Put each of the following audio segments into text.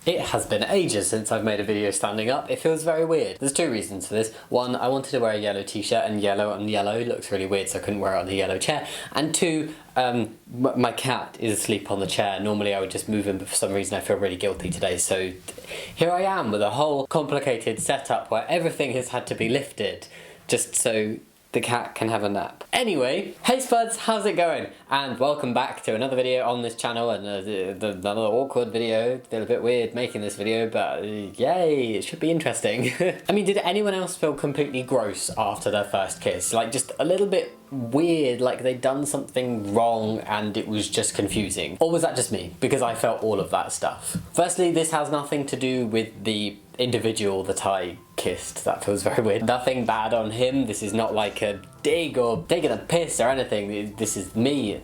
It has been ages since I've made a video standing up. It feels very weird. There's two reasons for this. One, I wanted to wear a yellow t-shirt, and yellow on yellow looks really weird, so I couldn't wear it on the yellow chair. And two, my cat is asleep on the chair. Normally I would just move him, but for some reason I feel really guilty today, so here I am with a whole complicated setup where everything has had to be lifted just so the cat can have a nap. Anyway, hey Spuds, how's it going? And welcome back to another video on this channel, and another awkward video. Feel a bit weird making this video, but yay, it should be interesting. I mean, did anyone else feel completely gross after their first kiss? Like, just a little bit weird, like they'd done something wrong and it was just confusing? Or was that just me? Because I felt all of that stuff. Firstly, this has nothing to do with the individual that I kissed. That feels very weird. Nothing bad on him. This is not like a dig or taking a piss or anything. This is me.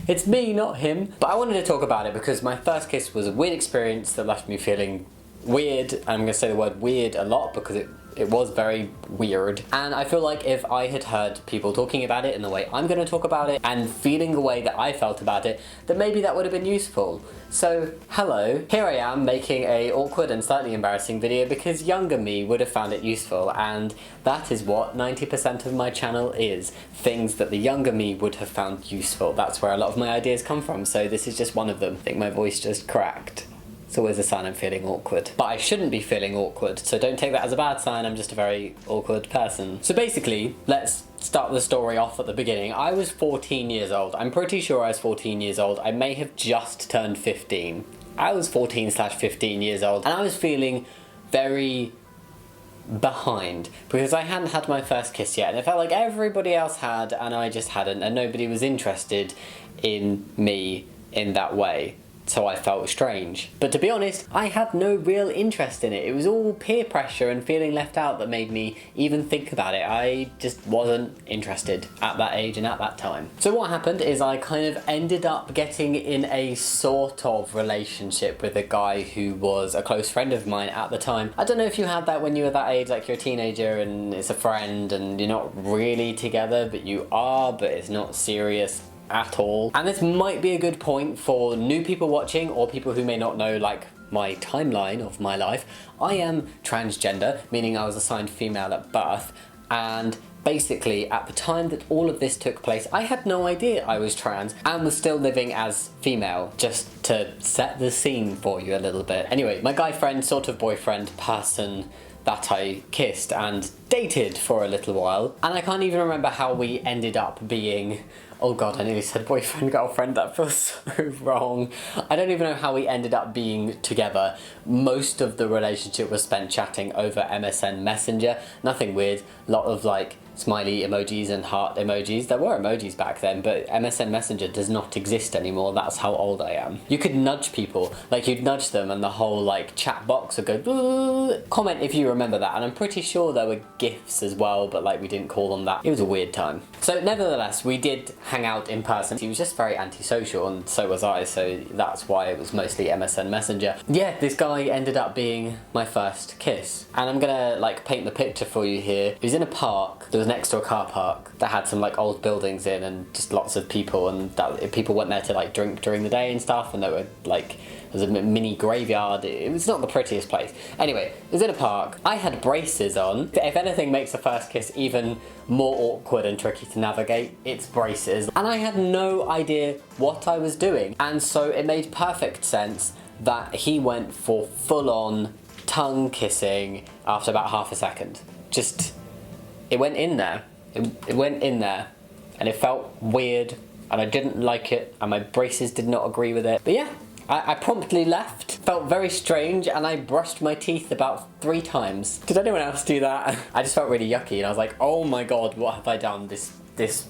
It's me, not him. But I wanted to talk about it because my first kiss was a weird experience that left me feeling weird. I'm gonna say the word weird a lot because it was very weird. And I feel like if I had heard people talking about it in the way I'm gonna talk about it and feeling the way that I felt about it, then maybe that would have been useful. So, hello. Here I am making a awkward and slightly embarrassing video because younger me would have found it useful, and that is what 90% of my channel is. Things that the younger me would have found useful. That's where a lot of my ideas come from, so this is just one of them. I think my voice just cracked. It's always a sign I'm feeling awkward. But I shouldn't be feeling awkward, so don't take that as a bad sign. I'm just a very awkward person. So basically, let's start the story off at the beginning. I was 14 years old. I'm pretty sure I was 14 years old. I may have just turned 15. I was 14/15 years old, and I was feeling very behind because I hadn't had my first kiss yet, and it felt like everybody else had and I just hadn't, and nobody was interested in me in that way. So I felt strange. But to be honest, I had no real interest in it. It was all peer pressure and feeling left out that made me even think about it. I just wasn't interested at that age and at that time. So what happened is I kind of ended up getting in a sort of relationship with a guy who was a close friend of mine at the time. I don't know if you had that when you were that age, like you're a teenager and it's a friend and you're not really together, but you are, but it's not serious at all. And this might be a good point for new people watching or people who may not know like my timeline of my life. I am transgender, meaning I was assigned female at birth, and basically at the time that all of this took place I had no idea I was trans and was still living as female, just to set the scene for you a little bit. Anyway, my guy friend, sort of boyfriend person that I kissed and dated for a little while, and I can't even remember how we ended up being, oh god, I nearly said boyfriend, girlfriend, that feels so wrong. I don't even know how we ended up being together. Most of the relationship was spent chatting over MSN Messenger. Nothing weird, a lot of like smiley emojis and heart emojis. There were emojis back then, but MSN Messenger does not exist anymore. That's how old I am. You could nudge people, like you'd nudge them and the whole like chat box would go, comment if you remember that, and I'm pretty sure there were GIFs as well, but like we didn't call them that. It was a weird time. So nevertheless, we did hang out in person. He was just very antisocial and so was I, so that's why it was mostly MSN Messenger. Yeah, this guy ended up being my first kiss. And I'm gonna like paint the picture for you here. It was in a park. There was next to a car park that had some like old buildings in and just lots of people, and that people went there to like drink during the day and stuff, and there were like, there's a mini graveyard. It was not the prettiest place. Anyway, it was in a park. I had braces on. If anything makes a first kiss even more awkward and tricky to navigate, it's braces. And I had no idea what I was doing. And so it made perfect sense that he went for full-on tongue kissing after about half a second. Just, it went in there. It went in there. And it felt weird, and I didn't like it, and my braces did not agree with it. But yeah, I promptly left. Felt very strange, and I brushed my teeth about 3 times. Did anyone else do that? I just felt really yucky, and I was like, oh my god, what have I done? This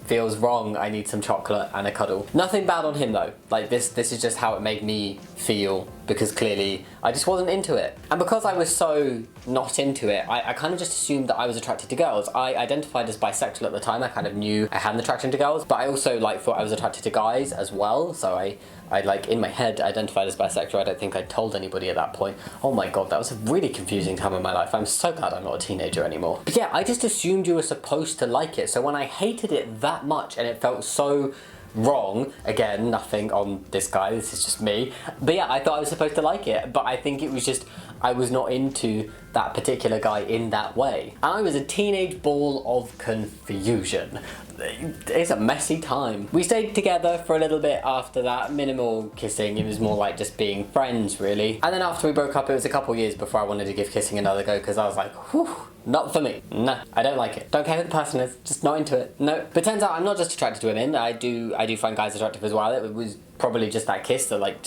feels wrong. I need some chocolate and a cuddle. Nothing bad on him though. Like this is just how it made me feel, because clearly I just wasn't into it. And because I was so not into it, I kind of just assumed that I was attracted to girls. I identified as bisexual at the time. I kind of knew I had an attraction to girls, but I also like thought I was attracted to guys as well. So I like in my head identified as bisexual. I don't think I told anybody at that point. Oh my god, that was a really confusing time in my life. I'm so glad I'm not a teenager anymore. But yeah, I just assumed you were supposed to like it. So when I hated it that much and it felt so wrong. Again, nothing on this guy, this is just me. But yeah, I thought I was supposed to like it, but I think it was just, I was not into that particular guy in that way. And I was a teenage ball of confusion. It's a messy time. We stayed together for a little bit after that, minimal kissing, it was more like just being friends really. And then after we broke up, it was a couple years before I wanted to give kissing another go, because I was like, whew, not for me. No, I don't like it. Don't care who the person is, just not into it. No. But turns out I'm not just attracted to women, I do find guys attractive as well. It was probably just that kiss that like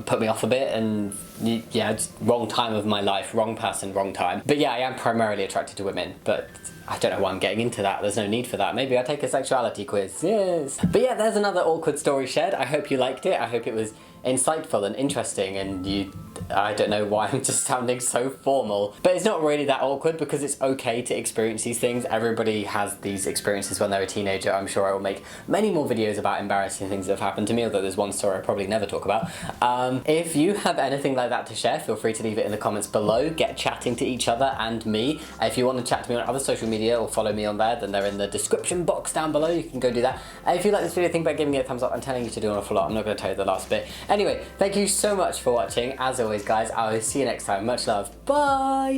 put me off a bit, and yeah, just wrong time of my life, wrong person, wrong time. But yeah, I am primarily attracted to women, but I don't know why I'm getting into that. There's no need for that. Maybe I'll take a sexuality quiz. Yes. But yeah, there's another awkward story shared. I hope you liked it. I hope it was insightful and interesting, and I don't know why I'm just sounding so formal, but it's not really that awkward because it's okay to experience these things. Everybody has these experiences when they're a teenager. I'm sure I will make many more videos about embarrassing things that have happened to me, although there's one story I probably never talk about. If you have anything like that to share, feel free to leave it in the comments below. Get chatting to each other and me. If you want to chat to me on other social media or follow me on there, then they're in the description box down below. You can go do that. If you like this video, think about giving it a thumbs up. I'm telling you to do an awful lot. I'm not going to tell you the last bit. Anyway, thank you so much for watching. As always, guys, I will see you next time. Much love. Bye!